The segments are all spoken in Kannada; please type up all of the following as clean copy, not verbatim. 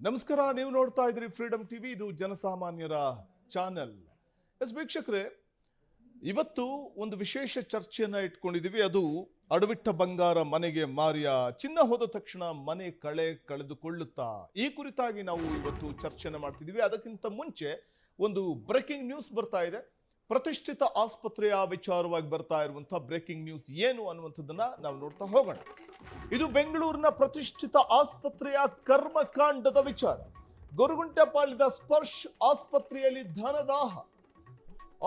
ನಮಸ್ಕಾರ, ನೀವು ನೋಡ್ತಾ ಇದ್ದೀರಿ ಫ್ರೀಡಮ್ ಟಿವಿ. ಇದು ಜನಸಾಮಾನ್ಯರ ಚಾನೆಲ್. ವೀಕ್ಷಕರೇ, ಇವತ್ತು ಒಂದು ವಿಶೇಷ ಚರ್ಚೆಯನ್ನ ಇಟ್ಕೊಂಡಿದ್ದೀವಿ. ಅದು ಅಡವಿಟ್ಟ ಬಂಗಾರ ಮನೆಗೆ ಮಾರಿಯ, ಚಿನ್ನ ಹೋದ ತಕ್ಷಣ ಮನೆ ಕಳೆದುಕೊಳ್ಳುತ್ತಾ, ಈ ಕುರಿತಾಗಿ ನಾವು ಇವತ್ತು ಚರ್ಚೆಯನ್ನ ಮಾಡ್ತಿದ್ದೀವಿ. ಅದಕ್ಕಿಂತ ಮುಂಚೆ ಒಂದು ಬ್ರೇಕಿಂಗ್ ನ್ಯೂಸ್ ಬರ್ತಾ ಇದೆ. ಪ್ರತಿಷ್ಠಿತ ಆಸ್ಪತ್ರೆಯ ವಿಚಾರವಾಗಿ ಬರ್ತಾ ಇರುವಂತಹ ಬ್ರೇಕಿಂಗ್ ನ್ಯೂಸ್ ಏನು ಅನ್ನುವಂಥದ್ದನ್ನ ನಾವು ನೋಡ್ತಾ ಹೋಗೋಣ. ಇದು ಬೆಂಗಳೂರಿನ ಪ್ರತಿಷ್ಠಿತ ಆಸ್ಪತ್ರೆಯ ಕರ್ಮಕಾಂಡದ ವಿಚಾರ. ಗೊರಗುಂಟೆಪಾಳ್ಯದ ಸ್ಪರ್ಶ್ ಆಸ್ಪತ್ರೆಯಲ್ಲಿ ಧನದಾಹ.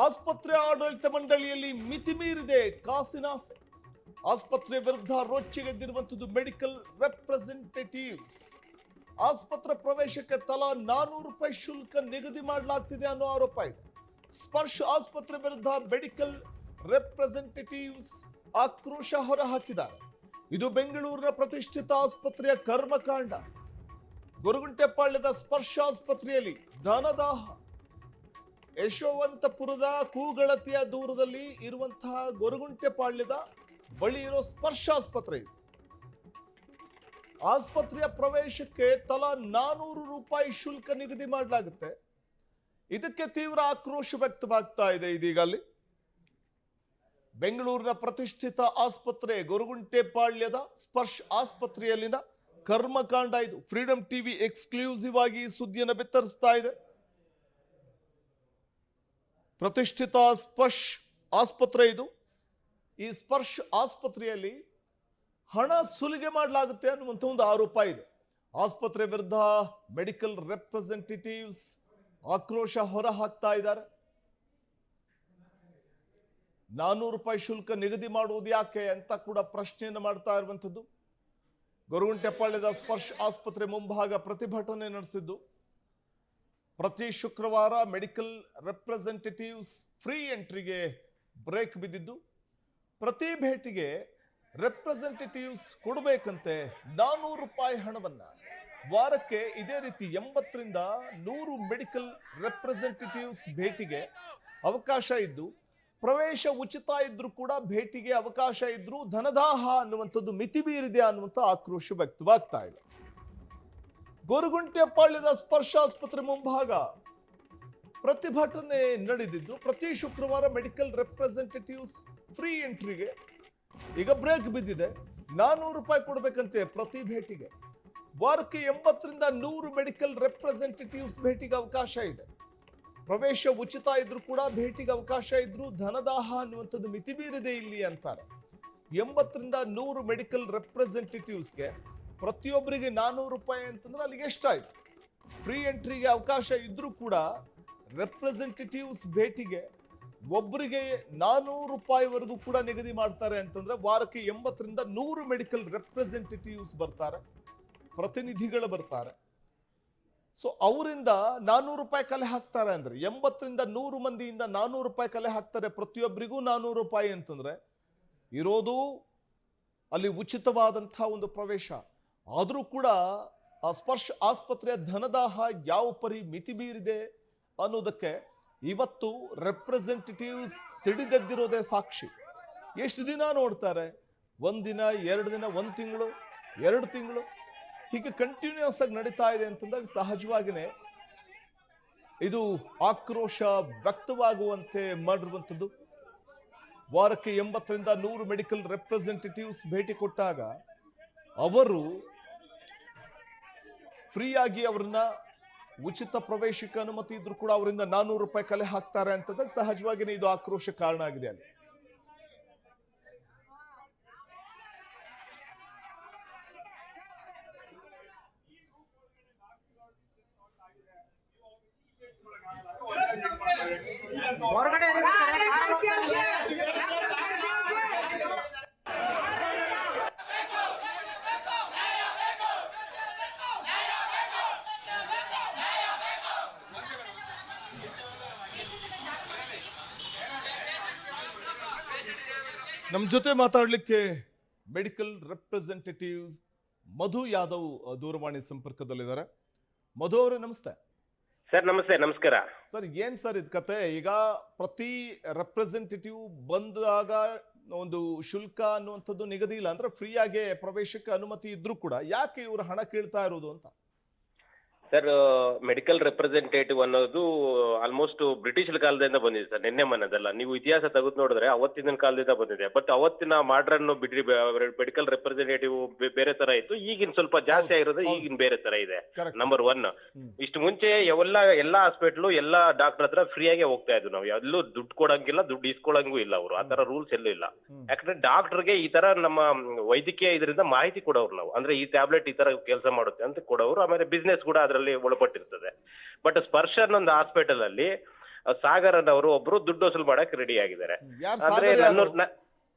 ಆಸ್ಪತ್ರೆ ಆಡಳಿತ ಮಂಡಳಿಯಲ್ಲಿ ಮಿತಿ ಮೀರಿದೆ ಕಾಸಿನಾಸೆ. ಆಸ್ಪತ್ರೆ ವಿರುದ್ಧ ರೊಚ್ಚಿಗೆದ್ದಿರುವಂಥದ್ದು ಮೆಡಿಕಲ್ ರೆಪ್ರೆಸೆಂಟೇಟಿವ್ಸ್. ಆಸ್ಪತ್ರೆ ಪ್ರವೇಶಕ್ಕೆ ತಲಾ 400 ರೂಪಾಯಿ ಶುಲ್ಕ ನಿಗದಿ ಮಾಡಲಾಗ್ತಿದೆ ಅನ್ನೋ ಆರೋಪ ಇದೆ. ಸ್ಪರ್ಶ್ ಆಸ್ಪತ್ರೆ ವಿರುದ್ಧ ಮೆಡಿಕಲ್ ರೆಪ್ರೆಸೆಂಟೇಟಿವ್ಸ್ ಆಕ್ರೋಶ ಹೊರಹಾಕಿದ್ದಾರೆ. ಇದು ಬೆಂಗಳೂರಿನ ಪ್ರತಿಷ್ಠಿತ ಆಸ್ಪತ್ರೆಯ ಕರ್ಮಕಾಂಡ. ಗೊರಗುಂಟೆಪಾಳ್ಯದ ಸ್ಪರ್ಶ ಆಸ್ಪತ್ರೆಯಲ್ಲಿ ಧನದಾಹ. ಯಶವಂತಪುರದ ಕೂಗಳತೆಯ ದೂರದಲ್ಲಿ ಇರುವಂತಹ ಗೊರಗುಂಟೆಪಾಳ್ಯದ ಬಳಿ ಇರೋ ಸ್ಪರ್ಶ ಆಸ್ಪತ್ರೆ ಇದೆ. ಆಸ್ಪತ್ರೆಯ ಪ್ರವೇಶಕ್ಕೆ ತಲಾ 400 ರೂಪಾಯಿ ಶುಲ್ಕ ನಿಗದಿ ಮಾಡಲಾಗುತ್ತೆ. ಇದಕ್ಕೆ ತೀವ್ರ ಆಕ್ರೋಶ ವ್ಯಕ್ತವಾಗ್ತಾ ಇದೆ. ಇದೀಗ ಅಲ್ಲಿ ಬೆಂಗಳೂರಿನ ಪ್ರತಿಷ್ಠಿತ ಆಸ್ಪತ್ರೆ ಗೊರಗುಂಟೆಪಾಳ್ಯದ ಸ್ಪರ್ಶ್ ಆಸ್ಪತ್ರೆಯಲ್ಲಿನ ಕರ್ಮಕಾಂಡ ಇದು. ಫ್ರೀಡಮ್ ಟಿವಿ ಎಕ್ಸ್ಕ್ಲೂಸಿವ್ ಆಗಿ ಸುದ್ದಿಯನ್ನು ಬಿತ್ತರಿಸ್ತಾ ಇದೆ. ಪ್ರತಿಷ್ಠಿತ ಸ್ಪರ್ಶ್ ಆಸ್ಪತ್ರೆ ಇದು. ಈ ಸ್ಪರ್ಶ್ ಆಸ್ಪತ್ರೆಯಲ್ಲಿ ಹಣ ಸುಲಿಗೆ ಮಾಡಲಾಗುತ್ತೆ ಅನ್ನುವಂಥ ಒಂದು ಆರೋಪ ಇದೆ. ಆಸ್ಪತ್ರೆ ವಿರುದ್ಧ ಮೆಡಿಕಲ್ ರೆಪ್ರೆಸೆಂಟೇಟಿವ್ಸ್ ಆಕ್ರೋಶ ಹೊರ ಹಾಕ್ತಾ ಇದ್ದಾರೆ. 400 ರೂಪಾಯಿ ಶುಲ್ಕ ನಿಗದಿ ಮಾಡುವುದು ಯಾಕೆ ಅಂತ ಕೂಡ ಪ್ರಶ್ನೆಯನ್ನು ಮಾಡ್ತಾ ಇರುವಂಥದ್ದು. ಗೊರಗುಂಟೆಪಾಳ್ಯದ ಸ್ಪರ್ಶ್ ಆಸ್ಪತ್ರೆ ಮುಂಭಾಗ ಪ್ರತಿಭಟನೆ ನಡೆಸಿದ್ದು. ಪ್ರತಿ ಶುಕ್ರವಾರ ಮೆಡಿಕಲ್ ರೆಪ್ರೆಸೆಂಟೇಟಿವ್ಸ್ ಫ್ರೀ ಎಂಟ್ರಿಗೆ ಬ್ರೇಕ್ ಬಿದ್ದಿದ್ದು, ಪ್ರತಿ ಭೇಟಿಗೆ ರೆಪ್ರೆಸೆಂಟೇಟಿವ್ಸ್ ಕೊಡಬೇಕಂತೆ 400 ರೂಪಾಯಿ ಹಣವನ್ನ. ವಾರಕ್ಕೆ ಇದೇ ರೀತಿ 80 ರಿಂದ 100 ಮೆಡಿಕಲ್ ರೆಪ್ರೆಸೆಂಟೇಟಿವ್ಸ್ ಭೇಟಿಗೆ ಅವಕಾಶ ಇದ್ದು, ಪ್ರವೇಶ ಉಚಿತ ಇದ್ರೂ ಕೂಡ ಭೇಟಿಗೆ ಅವಕಾಶ ಇದ್ರೂ ಧನದಾಹ ಅನ್ನುವಂಥದ್ದು ಮಿತಿ ಮೀರಿದೆ ಅನ್ನುವಂಥ ಆಕ್ರೋಶ ವ್ಯಕ್ತವಾಗ್ತಾ ಇದೆ. ಗೊರಗುಂಟೆಪಾಳ್ಯದ ಸ್ಪರ್ಶ ಆಸ್ಪತ್ರೆ ಮುಂಭಾಗ ಪ್ರತಿಭಟನೆ ನಡೆದಿದ್ದು, ಪ್ರತಿ ಶುಕ್ರವಾರ ಮೆಡಿಕಲ್ ರೆಪ್ರೆಸೆಂಟೇಟಿವ್ಸ್ ಫ್ರೀ ಎಂಟ್ರಿಗೆ ಈಗ ಬ್ರೇಕ್ ಬಿದ್ದಿದೆ. 400 ರೂಪಾಯಿ ಕೊಡಬೇಕಂತೆ ಪ್ರತಿ ಭೇಟಿಗೆ. ವಾರಕ್ಕೆ 80 ರಿಂದ 100 ಮೆಡಿಕಲ್ ರೆಪ್ರೆಸೆಂಟೇಟಿವ್ಸ್ ಭೇಟಿಗೆ ಅವಕಾಶ ಇದೆ. ಪ್ರವೇಶ ಉಚಿತ ಇದ್ರೂ ಕೂಡ ಭೇಟಿಗೆ ಅವಕಾಶ ಇದ್ರೂ ಧನದಾಹ ಅನ್ನುವಂಥದ್ದು ಮಿತಿ ಮೀರಿದೆ ಇಲ್ಲಿ ಅಂತಾರೆ. 80 ರಿಂದ 100 ಮೆಡಿಕಲ್ ರೆಪ್ರೆಸೆಂಟೇಟಿವ್ಸ್ಗೆ ಪ್ರತಿಯೊಬ್ಬರಿಗೆ 400 ರೂಪಾಯಿ ಅಂತಂದ್ರೆ ಅಲ್ಲಿಗೆ ಎಷ್ಟಾಯ್ತು? ಫ್ರೀ ಎಂಟ್ರಿಗೆ ಅವಕಾಶ ಇದ್ರೂ ಕೂಡ ರೆಪ್ರೆಸೆಂಟೇಟಿವ್ಸ್ ಭೇಟಿಗೆ ಒಬ್ಬರಿಗೆ 400 ರೂಪಾಯಿವರೆಗೂ ಕೂಡ ನಿಗದಿ ಮಾಡ್ತಾರೆ ಅಂತಂದ್ರೆ ವಾರಕ್ಕೆ 80 ರಿಂದ 100 ಮೆಡಿಕಲ್ ರೆಪ್ರೆಸೆಂಟೇಟಿವ್ಸ್ ಬರ್ತಾರೆ, ಪ್ರತಿನಿಧಿಗಳು ಬರ್ತಾರೆ. ಸೊ ಅವರಿಂದ 400 ರೂಪಾಯಿ ಕಲೆ ಹಾಕ್ತಾರೆ ಅಂದ್ರೆ 80 ರಿಂದ 100 ಮಂದಿಯಿಂದ 400 ರೂಪಾಯಿ ಕಲೆ ಹಾಕ್ತಾರೆ. ಪ್ರತಿಯೊಬ್ಬರಿಗೂ 400 ರೂಪಾಯಿ ಅಂತಂದ್ರೆ ಇರೋದು ಅಲ್ಲಿ ಉಚಿತವಾದಂತಹ ಒಂದು ಪ್ರವೇಶ. ಆದರೂ ಕೂಡ ಆ ಸ್ಪರ್ಶ್ ಆಸ್ಪತ್ರೆಯ ಧನದಾಹ ಯಾವ ಪರಿ ಮಿತಿ ಮೀರಿದೆ ಅನ್ನೋದಕ್ಕೆ ಇವತ್ತು ರೆಪ್ರೆಸೆಂಟೇಟಿವ್ಸ್ ಸಿಡಿದೆದ್ದಿರೋದೇ ಸಾಕ್ಷಿ. ಎಷ್ಟು ದಿನ ನೋಡ್ತಾರೆ? 1 ದಿನ, 2 ದಿನ, 1 ತಿಂಗಳು, 2 ತಿಂಗಳು, ಹೀಗೆ ಕಂಟಿನ್ಯೂಸ್ ಆಗಿ ನಡೀತಾ ಇದೆ ಅಂತಂದಾಗ ಸಹಜವಾಗಿಯೇ ಇದು ಆಕ್ರೋಶ ವ್ಯಕ್ತವಾಗುವಂತೆ ಮಾಡಿರುವಂಥದ್ದು. ವಾರಕ್ಕೆ 80 ರಿಂದ 100 ಮೆಡಿಕಲ್ ರೆಪ್ರೆಸೆಂಟೇಟಿವ್ಸ್ ಭೇಟಿ ಕೊಟ್ಟಾಗ ಅವರು ಫ್ರೀಯಾಗಿ ಅವರನ್ನ ಉಚಿತ ಪ್ರವೇಶಕ್ಕೆ ಅನುಮತಿ ಇದ್ರೂ ಕೂಡ ಅವರಿಂದ 400 ರೂಪಾಯಿ ಕಲೆ ಹಾಕ್ತಾರೆ ಅಂತಂದಾಗ ಸಹಜವಾಗಿಯೇ ಇದು ಆಕ್ರೋಶ ಕಾರಣ ಆಗಿದೆ ಅಲ್ಲಿ. ನಮ್ಮ ಜೊತೆ ಮಾತಾಡಲಿಕ್ಕೆ ಮೆಡಿಕಲ್ ರೆಪ್ರೆಸೆಂಟೇಟಿವ್ಸ್ ಮಧು ಯಾದವ್ ದೂರವಾಣಿ ಸಂಪರ್ಕದಲ್ಲಿದ್ದಾರೆ. ಮಧು ಅವರೇ, ನಮಸ್ತೆ. ಸರ್ ನಮಸ್ತೆ. ನಮಸ್ಕಾರ ಸರ್. ಏನ್ ಸರ್ ಇದು ಕತೆ? ಈಗ ಪ್ರತಿ ರೆಪ್ರೆಸೆಂಟೇಟಿವ್ ಬಂದಾಗ ಒಂದು ಶುಲ್ಕ ಅನ್ನುವಂಥದ್ದು ನಿಗದಿ ಇಲ್ಲ ಅಂದ್ರೆ ಫ್ರೀ ಆಗಿ ಪ್ರವೇಶಕ್ಕೆ ಅನುಮತಿ ಇದ್ರೂ ಕೂಡ ಯಾಕೆ ಇವರು ಹಣ ಕೇಳ್ತಾ ಇರೋದು ಅಂತ? ಸರ್ ಮೆಡಿಕಲ್ ರೆಪ್ರೆಸೆಂಟೇಟಿವ್ ಅನ್ನೋದು ಆಲ್ಮೋಸ್ಟ್ ಬ್ರಿಟಿಷ್ ಕಾಲದಿಂದ ಬಂದಿದೆ ಸರ್, ನಿನ್ನೆ ಮೊನ್ನೆದಲ್ಲ. ನೀವು ಇತಿಹಾಸ ತೆಗೆದು ನೋಡಿದ್ರೆ ಅವತ್ತಿನ ಕಾಲದಿಂದ ಬಂದಿದೆ. ಬಟ್ ಅವತ್ತಿನ ಮಾಡ್ರನ್ ಬಿಡ್ರಿ ಮೆಡಿಕಲ್ ರೆಪ್ರೆಸೆಂಟೇಟಿವ್ ಬೇರೆ ತರ ಇತ್ತು, ಈಗಿನ ಸ್ವಲ್ಪ ಜಾಸ್ತಿ ಆಗಿರೋದು ಈಗಿನ ಬೇರೆ ತರ ಇದೆ. Correct. ನಂಬರ್ 1. ಇಷ್ಟು ಮುಂಚೆ ಎಲ್ಲಾ ಹಾಸ್ಪಿಟ್ಲು ಎಲ್ಲಾ ಡಾಕ್ಟರ್ ಹತ್ರ ಫ್ರೀಯಾಗೆ ಹೋಗ್ತಾ ಇದ್ವಿ ನಾವು, ಎಲ್ಲೂ ದುಡ್ಡು ಕೊಡಂಗಿಲ್ಲ, ದುಡ್ಡು ಇಸ್ಕೊಳಂಗೂ ಇಲ್ಲ ಅವರು, ಆ ತರ ರೂಲ್ಸ್ ಎಲ್ಲೂ ಇಲ್ಲ. ಯಾಕಂದ್ರೆ ಡಾಕ್ಟರ್ಗೆ ಈ ತರ ನಮ್ಮ ವೈದ್ಯಕೀಯ ಇದರಿಂದ ಮಾಹಿತಿ ಕೊಡೋರು ನಾವು, ಅಂದ್ರೆ ಈ ಟ್ಯಾಬ್ಲೆಟ್ ಈ ತರ ಕೆಲಸ ಮಾಡುತ್ತೆ ಅಂತ ಕೊಡೋರು. ಆಮೇಲೆ ಬಿಸ್ನೆಸ್ ಕೂಡ ಅದರಲ್ಲಿ ಒಳಪಟ್ಟಿರ್ತದೆ. ಬಟ್ ಸ್ಪರ್ಶ ಅನ್ನೊಂದು ಹಾಸ್ಪಿಟಲ್ ಅಲ್ಲಿ ಸಾಗರ್ ಅನ್ನೋರು ಒಬ್ರು ದುಡ್ಡು ವಸೂಲು ಮಾಡಕ್ ರೆಡಿ ಆಗಿದ್ದಾರೆ. ಯಾರು ಅಂದ್ರೆ ಸಾಗರ್ ಯಾರು?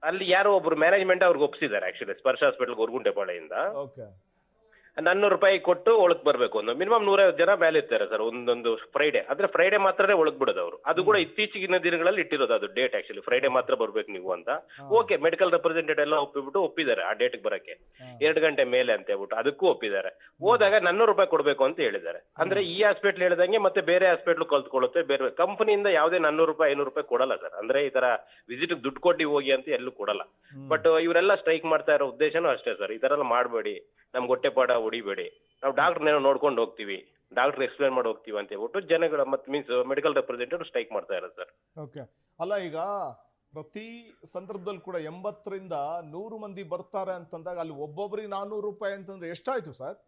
ಅಲ್ಲಿ ಯಾರೋ ಒಬ್ರು ಮ್ಯಾನೇಜ್ಮೆಂಟ್ ಅವ್ರಿಗೆ ಒಪ್ಸಿದ್ದಾರೆ ಆಕ್ಚುಲಿ, ಸ್ಪರ್ಶ ಹಾಸ್ಪಿಟಲ್ ಗೊರಗುಂಟೆಪಾಳ್ಯದಿಂದ. ಓಕೆ. 400 ರೂಪಾಯಿ ಕೊಟ್ಟು ಒಳಗ್ ಬರ್ಬೇಕು. ಒಂದು ಮಿನಿಮಮ್ 150 ಜನ ಮೇಲೆ ಇರ್ತಾರೆ ಸರ್ ಒಂದೊಂದು ಫ್ರೈಡೆ. ಆದ್ರೆ ಫ್ರೈಡೆ ಮಾತ್ರನೇ ಒಳಗ್ ಬಿಡೋದು ಅವರು. ಅದು ಕೂಡ ಇತ್ತೀಚಿನ ದಿನಗಳಲ್ಲಿ ಇಟ್ಟಿರೋದು ಅದು ಡೇಟ್ ಆಕ್ಚುಲಿ, ಫ್ರೈಡೆ ಮಾತ್ರ ಬರ್ಬೇಕು ನೀವು ಅಂತ. ಓಕೆ, ಮೆಡಿಕಲ್ ರೆಪ್ರೆಸೆಂಟೇಟಿವ್ ಎಲ್ಲ ಒಪ್ಪಿದ್ದಾರೆ ಆ ಡೇಟ್ಗೆ ಬರಕ್ಕೆ, 2 ಗಂಟೆ ಮೇಲೆ ಅಂತ ಹೇಳ್ಬಿಟ್ಟು ಅದಕ್ಕೂ ಒಪ್ಪಿದ್ದಾರೆ. ಹೋದಾಗ 400 ರೂಪಾಯಿ ಕೊಡ್ಬೇಕು ಅಂತ ಹೇಳಿದ್ದಾರೆ. ಅಂದ್ರೆ ಈ ಹಾಸ್ಪಿಟ್ಲ್ ಹೇಳಿದಂಗೆ ಮತ್ತೆ ಬೇರೆ ಹಾಸ್ಪಿಟ್ಲ್ ಕಲ್ತ್ಕೊಳ್ಳುತ್ತೆ. ಬೇರೆ ಕಂಪನಿಯಿಂದ ಯಾವುದೇ 400 ರೂಪಾಯಿ 500 ರೂಪಾಯಿ ಕೊಡಲ್ಲ ಸರ್. ಅಂದ್ರೆ ಈ ತರ ವಿಸಿಟ್ ದುಡ್ಡು ಕೊಟ್ಟು ಹೋಗಿ ಅಂತ ಎಲ್ಲೂ ಕೊಡಲ್ಲ. ಬಟ್ ಇವರೆಲ್ಲ ಸ್ಟ್ರೈಕ್ ಮಾಡ್ತಾ ಇರೋ ಉದ್ದೇಶನೂ ಅಷ್ಟೇ ಸರ್, ಈ ತರ ಎಲ್ಲ ಮಾಡಬೇಡಿ, ನಮ್ಗೆ ಹೊಟ್ಟೆಪಾಡ ಹೊಡಿಬೇಡಿ, ನಾವು ಡಾಕ್ಟರ್ನೇನೋ ನೋಡ್ಕೊಂಡು ಹೋಗ್ತೀವಿ, ಡಾಕ್ಟರ್ ಎಕ್ಸ್ಪ್ಲೇನ್ ಮಾಡಿ ಹೋಗ್ತೀವಿ ಅಂತ ಹೇಳ್ಬಿಟ್ಟು ಜನಗಳ ಮತ್ತೆ ಮೀನ್ಸ್ ಮೆಡಿಕಲ್ ರೆಪ್ರೆಸೆಂಟೇಟಿವ್ ಸ್ಟ್ರೈಕ್ ಮಾಡ್ತಾ ಇರೋದು ಸರ್. ಓಕೆ. ಅಲ್ಲ, ಈಗ ಪ್ರತಿ ಸಂದರ್ಭದಲ್ಲಿ ಕೂಡ 80ರಿಂದ 100 ಮಂದಿ ಬರ್ತಾರೆ ಅಂತಂದಾಗ ಅಲ್ಲಿ ಒಬ್ಬೊಬ್ಬರಿಗೆ 400 ರೂಪಾಯಿ ಅಂತಂದ್ರೆ ಎಷ್ಟಾಯ್ತು ಸರ್?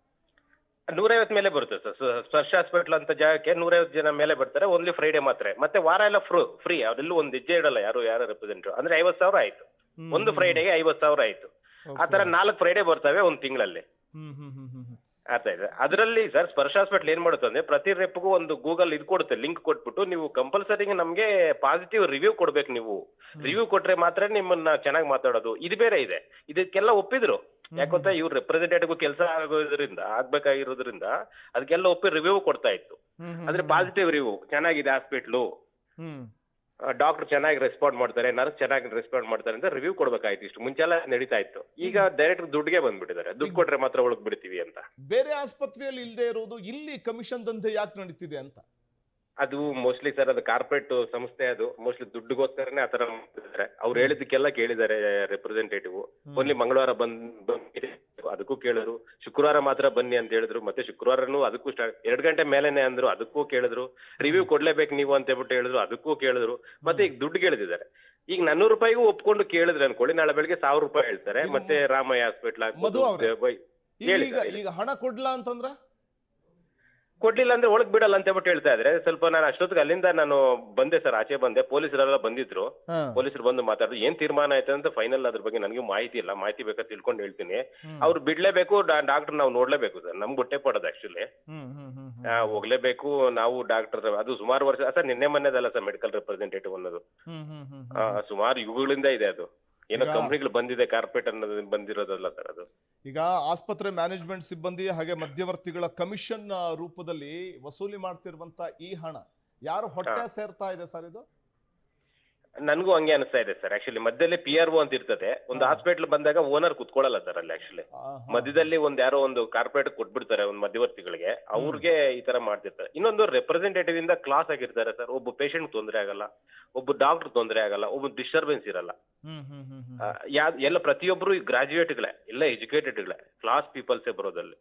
150 ಮೇಲೆ ಬರುತ್ತೆ ಸರ್. ಸ್ಪರ್ಶ ಹಾಸ್ಪಿಟಲ್ ಅಂತ ಜಾಗಕ್ಕೆ 150 ಜನ ಮೇಲೆ ಬರ್ತಾರೆ. ಓನ್ಲಿ ಫ್ರೈಡೆ ಮಾತ್ರ, ಮತ್ತೆ ವಾರ ಎಲ್ಲ ಫ್ರೀ. ಅವರೆಲ್ಲೂ ಒಂದು ಹೆಜ್ಜೆ ಇಡಲ್ಲ ಯಾರು ರೆಪ್ರೆಸೆಂಟೇಟಿವ್. ಅಂದ್ರೆ 50,000 ಆಯ್ತು, ಒಂದು ಫ್ರೈಡೆಗೆ 50,000 ಆಯ್ತು. ಆ ತರ 4 ಫ್ರೈಡೆ ಬರ್ತವೆ ಒಂದು ತಿಂಗಳಲ್ಲಿ. ಅರ್ಥ ಇದೆ. ಅದರಲ್ಲಿ ಸರ್ ಸ್ಪರ್ಶ ಹಾಸ್ಪಿಟಲ್ ಏನ್ ಮಾಡುತ್ತೆ ಅಂದ್ರೆ ಪ್ರತಿ ರೆಪ್ಗೂ ಒಂದು ಗೂಗಲ್ ಇದು ಕೊಡುತ್ತೆ, ಲಿಂಕ್ ಕೊಟ್ಬಿಟ್ಟು ನೀವು ಕಂಪಲ್ಸರಿ ನಮ್ಗೆ ಪಾಸಿಟಿವ್ ರಿವ್ಯೂ ಕೊಡ್ಬೇಕು. ನೀವು ರಿವ್ಯೂ ಕೊಟ್ರೆ ಮಾತ್ರ ನಿಮ್ಮನ್ನ ಚೆನ್ನಾಗಿ ಮಾತಾಡೋದು. ಇದು ಬೇರೆ ಇದೆ, ಇದಕ್ಕೆಲ್ಲ ಒಪ್ಪಿದ್ರು. ಯಾಕಂತ ಇವ್ರು ರೆಪ್ರೆಸೆಂಟೇಟಿವ್ ಕೆಲಸ ಆಗ್ಬೇಕಾಗಿರೋದ್ರಿಂದ ಅದಕ್ಕೆಲ್ಲ ಒಪ್ಪಿ ರಿವ್ಯೂ ಕೊಡ್ತಾ ಇತ್ತು. ಅಂದ್ರೆ ಪಾಸಿಟಿವ್ ರಿವ್ಯೂ, ಚೆನ್ನಾಗಿದೆ ಹಾಸ್ಪಿಟ್ಲು, ಡಾಕ್ಟರ್ ಚೆನ್ನಾಗಿ ರೆಸ್ಪಾಂಡ್ ಮಾಡ್ತಾರೆ, ನರ್ಸ್ ಚೆನ್ನಾಗಿ ರೆಸ್ಪಾಂಡ್ ಮಾಡ್ತಾರೆ ಅಂತ ರಿವ್ಯೂ ಕೊಡ್ಬೇಕಾಯ್ತು. ಇಷ್ಟು ಮುಂಚೆಲ್ಲ ನಡೀತಾ ಇತ್ತು. ಈಗ ಡೈರೆಕ್ಟ್ ದುಡ್ಡಿಗೆ ಬಂದ್ಬಿಟ್ಟಿದ್ದಾರೆ, ದುಡ್ಡು ಕೊಟ್ರೆ ಮಾತ್ರ ಒಳಗ್ ಬಿಡ್ತೀವಿ ಅಂತ. ಬೇರೆ ಆಸ್ಪತ್ರೆಯಲ್ಲಿ ಇಲ್ಲದೆ ಇರೋದು ಇಲ್ಲಿ ಕಮಿಷನ್ ದಂಧೆ ಯಾಕೆ ನಡೀತಿದೆ ಅಂತ? ಅದು ಮೋಸ್ಟ್ಲಿ ಸರ್ ಅದು ಕಾರ್ಪೊರೇಟ್ ಸಂಸ್ಥೆ, ಅದು ಮೋಸ್ಟ್ಲಿ ದುಡ್ಡುಗೋಸ್ಕರನೇ ಆತರ ಮಾಡ್ತಿದ್ದಾರೆ. ಅವ್ರು ಹೇಳಿದಕ್ಕೆಲ್ಲ ಕೇಳಿದ್ದಾರೆ ರೆಪ್ರೆಸೆಂಟೇಟಿವ್. ಓನ್ಲಿ ಮಂಗಳವಾರ ಬಂದ್ ಅದಕ್ಕೂ ಕೇಳಿದ್ರು, ಶುಕ್ರವಾರ ಮಾತ್ರ ಬನ್ನಿ ಅಂತ ಹೇಳಿದ್ರು. ಮತ್ತೆ ಶುಕ್ರವಾರನು ಅದಕ್ಕೂ 2 ಗಂಟೆ ಮೇಲೆನೆ ಅಂದ್ರು, ಅದಕ್ಕೂ ಕೇಳಿದ್ರು. ರಿವ್ಯೂ ಕೊಡ್ಲೇಬೇಕು ನೀವು ಅಂತ ಹೇಳ್ಬಿಟ್ಟು ಹೇಳಿದ್ರು, ಅದಕ್ಕೂ ಕೇಳಿದ್ರು. ಮತ್ತೆ ಈಗ ದುಡ್ಡು ಕೇಳಿದ್ದಾರೆ. ಈಗ 400 ರೂಪಾಯಿಗೂ ಒಪ್ಕೊಂಡು ಕೇಳಿದ್ರೆ ಅನ್ಕೊಳ್ಳಿ, ನಾಳೆ ಬೆಳಿಗ್ಗೆ 1000 ರೂಪಾಯಿ ಹೇಳ್ತಾರೆ. ಮತ್ತೆ ರಾಮಯ್ಯ ಹಾಸ್ಪಿಟ್ಲ್ ಈಗ ಹಣ ಕೊಡ್ಲಾ ಅಂತಂದ್ರ ಕೊಡ್ಲಿಲ್ಲ ಅಂದ್ರೆ ಒಳಗ್ ಬಿಡಲ್ಲ ಅಂತ ಹೇಳ್ಬಿಟ್ಟು ಹೇಳ್ತಾ ಇದ್ರೆ. ಸ್ವಲ್ಪ ನಾನು ಅಷ್ಟೊತ್ತಿಗೆ ಅಲ್ಲಿಂದ ನಾನು ಬಂದೆ ಸರ್, ಆಚೆ ಬಂದೆ. ಪೊಲೀಸರೆಲ್ಲ ಬಂದಿದ್ರು, ಪೊಲೀಸರು ಬಂದು ಮಾತಾಡಿದ್ರು. ಏನ್ ತೀರ್ಮಾನ ಆಯ್ತು ಅಂತ ಫೈನಲ್ ಅದ್ರ ಬಗ್ಗೆ ನನಗೆ ಮಾಹಿತಿ ಇಲ್ಲ, ಮಾಹಿತಿ ಬೇಕಾದ್ರೆ ತಿಳ್ಕೊಂಡು ಹೇಳ್ತೀನಿ. ಅವ್ರು ಬಿಡ್ಲೇಬೇಕು, ಡಾಕ್ಟರ್ ನಾವು ನೋಡ್ಲೇಬೇಕು ಸರ್, ನಮ್ಗೆ ಹೊಟ್ಟೆ ಪಡೋದು ಆಕ್ಚುಲಿ. ಹೋಗ್ಲೇಬೇಕು ನಾವು ಡಾಕ್ಟರ್. ಅದು ಸುಮಾರು ವರ್ಷ ಸರ್, ನಿನ್ನೆ ಮೊನ್ನೆದಲ್ಲ ಸರ್ ಮೆಡಿಕಲ್ ರೆಪ್ರೆಸೆಂಟೇಟಿವ್ ಅನ್ನೋದು, ಸುಮಾರು ಯುಗಗಳಿಂದ ಇದೆ ಅದು. ಏನೋ ಕಂಪ್ನಿಗಳು ಬಂದಿದೆ, ಕಾರ್ಪೊರೇಟ್ ಅನ್ನೋದು ಬಂದಿರೋದಲ್ಲ ಸರ್ ಅದು. ಈಗ ಆಸ್ಪತ್ರೆ ಮ್ಯಾನೇಜ್ಮೆಂಟ್ ಸಿಬ್ಬಂದಿ ಹಾಗೆ ಮಧ್ಯವರ್ತಿಗಳ ಕಮಿಷನ್ ರೂಪದಲ್ಲಿ ವಸೂಲಿ ಮಾಡ್ತಿರುವಂತ ಈ ಹಣ ಯಾರು ಹೊಟ್ಟೆ ಸೇರ್ತಾ ಇದೆ ಸರ್ ಇದು? ನನ್ಗೂ ಹಂಗೆ ಅನಿಸ್ತಾ ಇದೆ ಸರ್. ಆಕ್ಚುಲಿ ಮಧ್ಯದಲ್ಲಿ PRO ಅಂತ ಇರ್ತದೆ. ಒಂದು ಹಾಸ್ಪಿಟಲ್ ಬಂದಾಗ ಓನರ್ ಕುತ್ಕೊಳ್ಳಲ್ಲ ಸರ್ ಅಲ್ಲಿ. ಆಕ್ಚುಲಿ ಮಧ್ಯದಲ್ಲಿ ಯಾರೋ ಒಂದು ಕಾರ್ಪೊರೇಟ್ ಕೊಟ್ಬಿಡ್ತಾರೆ ಒಂದು ಮಧ್ಯವರ್ತಿಗಳಿಗೆ, ಅವ್ರಿಗೆ ಈ ತರ ಮಾಡ್ತಿರ್ತಾರೆ. ಇನ್ನೊಂದು ರೆಪ್ರೆಸೆಂಟೇಟಿವ್ ಇಂದ ಕ್ಲಾಸ್ ಆಗಿರ್ತಾರೆ ಸರ್. ಒಬ್ಬ ಪೇಷಂಟ್ ತೊಂದರೆ ಆಗಲ್ಲ, ಒಬ್ಬ ಡಾಕ್ಟರ್ ತೊಂದರೆ ಆಗಲ್ಲ, ಒಬ್ಬ ಡಿಸ್ಟರ್ಬೆನ್ಸ್ ಇರಲ್ಲ. ಎಲ್ಲ ಪ್ರತಿಯೊಬ್ರು ಗ್ರಾಜುಯೇಟ್ಗಳೇ, ಎಲ್ಲ ಎಜುಕೇಟೆಡ್ಗಳೇ, ಕ್ಲಾಸ್ ಪೀಪಲ್ಸೇ ಬರೋದಲ್ಲಿ.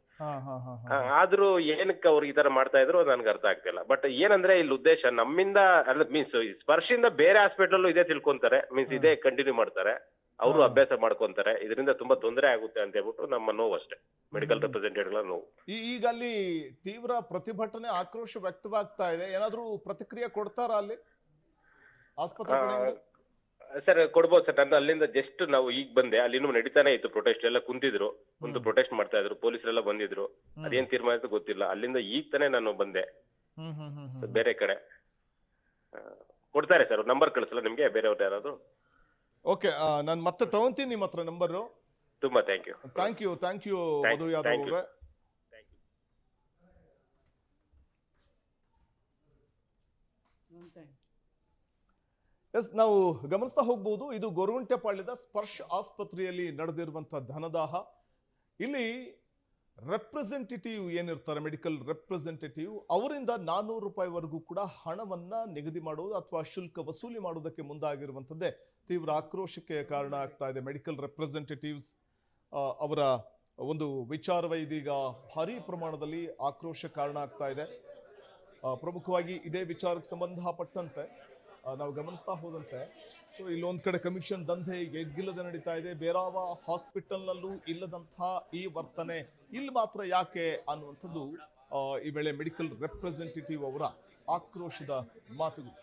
ಆದ್ರೂ ಏನಕ್ಕೆ ಅವ್ರು ಈ ತರ ಮಾಡ್ತಾ ಇದ್ರು ನನ್ಗೆ ಅರ್ಥ ಆಗ್ತಿಲ್ಲ. ಬಟ್ ಏನಂದ್ರೆ ಇಲ್ಲಿ ಉದ್ದೇಶ ನಮ್ಮಿಂದ ಅಲ್ಲ, ಮೀನ್ಸ್ ಸ್ಪರ್ಶಿಂದ ಬೇರೆ ಹಾಸ್ಪಿಟಲ್ ಇದೇ ತಿಳ್ಕೊಂತಾರೆ, ಮೀನ್ಸ್ ಇದೇ ಕಂಟಿನ್ಯೂ ಮಾಡ್ತಾರೆ, ಅವರು ಅಭ್ಯಾಸ ಮಾಡ್ಕೊಂತಾರೆ. ಇದರಿಂದ ತುಂಬಾ ತೊಂದರೆ ಆಗುತ್ತೆ ಅಂತ ಹೇಳ್ಬಿಟ್ಟು ನಮ್ಮ ನೋವು ಅಷ್ಟೇ, ಮೆಡಿಕಲ್ ರೆಪ್ರೆಸೆಂಟೇಟಿವ್ಗಳ ನೋವು. ಈಗ ಅಲ್ಲಿ ತೀವ್ರ ಪ್ರತಿಭಟನೆ, ಆಕ್ರೋಶ ವ್ಯಕ್ತವಾಗ್ತಾ ಇದೆ. ಏನಾದ್ರೂ ಪ್ರತಿಕ್ರಿಯೆ ಕೊಡ್ತಾರಾ ಅಲ್ಲಿ ಆಸ್ಪತ್ರೆ ಕಡೆಯಿಂದ? ಸರ್ ಕೊಡ್ಬೋದು ಸರ್. ನಾನು ಅಲ್ಲಿಂದ ಜಸ್ಟ್ ನಾವು ಈಗ ಬಂದೆ, ಅಲ್ಲಿ ಇನ್ನೂ ನಡೀತಾನೆ ಇತ್ತು ಪ್ರೊಟೆಸ್ಟ್. ಎಲ್ಲ ಕುಂತಿದ್ರು, ಒಂದು ಪ್ರೊಟೆಸ್ಟ್ ಮಾಡ್ತಾ ಇದ್ರು, ಪೊಲೀಸರೆಲ್ಲ ಬಂದಿದ್ರು. ಅದೇನ್ ತೀರ್ಮಾನ ಅಂತ ಗೊತ್ತಿಲ್ಲ. ಅಲ್ಲಿಂದ ಈಗ ತಾನೇ ನಾನು ಬಂದೆ ಬೇರೆ ಕಡೆ. ಕೊಡ್ತಾರೆ ಸರ್, ನಂಬರ್ ಕಳಿಸಲ್ಲ ನಿಮ್ಗೆ ಬೇರೆಯವ್ರು ಯಾರಾದ್ರು? ಓಕೆ, ನಾನು ಮತ್ತೆ ತಗೊಂತೀನಿ ನಿಮ್ಮ ಹತ್ರ ನಂಬರು. ತುಂಬಾ ಥ್ಯಾಂಕ್ ಯು. ಥ್ಯಾಂಕ್ ಯು ಮಧು ಯಾದವ್ ಅವರೇ. ಎಸ್, ನಾವು ಗಮನಿಸ್ತಾ ಹೋಗ್ಬೋದು. ಇದು ಗೊರಗುಂಟೆಪಾಳ್ಯದ ಸ್ಪರ್ಶ ಆಸ್ಪತ್ರೆಯಲ್ಲಿ ನಡೆದಿರುವಂತಹ ಧನದಾಹ. ಇಲ್ಲಿ ರೆಪ್ರೆಸೆಂಟೇಟಿವ್ ಏನಿರ್ತಾರೆ, ಮೆಡಿಕಲ್ ರೆಪ್ರೆಸೆಂಟೇಟಿವ್, ಅವರಿಂದ 400 ರೂಪಾಯಿವರೆಗೂ ಕೂಡ ಹಣವನ್ನ ನಿಗದಿ ಮಾಡೋದು ಅಥವಾ ಶುಲ್ಕ ವಸೂಲಿ ಮಾಡೋದಕ್ಕೆ ಮುಂದಾಗಿರುವಂಥದ್ದೇ ತೀವ್ರ ಆಕ್ರೋಶಕ್ಕೆ ಕಾರಣ ಆಗ್ತಾ ಇದೆ. ಮೆಡಿಕಲ್ ರೆಪ್ರೆಸೆಂಟೇಟಿವ್ಸ್ ಅವರ ಒಂದು ವಿಚಾರವೇ ಇದೀಗ ಭಾರಿ ಪ್ರಮಾಣದಲ್ಲಿ ಆಕ್ರೋಶ ಕಾರಣ ಆಗ್ತಾ ಇದೆ. ಪ್ರಮುಖವಾಗಿ ಇದೇ ವಿಚಾರಕ್ಕೆ ಸಂಬಂಧಪಟ್ಟಂತೆ ನಾವು ಗಮನಿಸ್ತಾ ಹೋದಂತೆ ಸೊ ಇಲ್ಲೊಂದ್ ಕಡೆ ಕಮಿಷನ್ ದಂಧೆ ಎಗ್ಗಿಲ್ಲದೆ ನಡೀತಾ ಇದೆ. ಬೇರಾವ ಹಾಸ್ಪಿಟಲ್ನಲ್ಲೂ ಇಲ್ಲದಂತಹ ಈ ವರ್ತನೆ ಇಲ್ಲಿ ಮಾತ್ರ ಯಾಕೆ ಅನ್ನುವಂಥದ್ದು ಈ ವೇಳೆ ಮೆಡಿಕಲ್ ರೆಪ್ರೆಸೆಂಟೇಟಿವ್ ಅವರ ಆಕ್ರೋಶದ ಮಾತುಗಳು.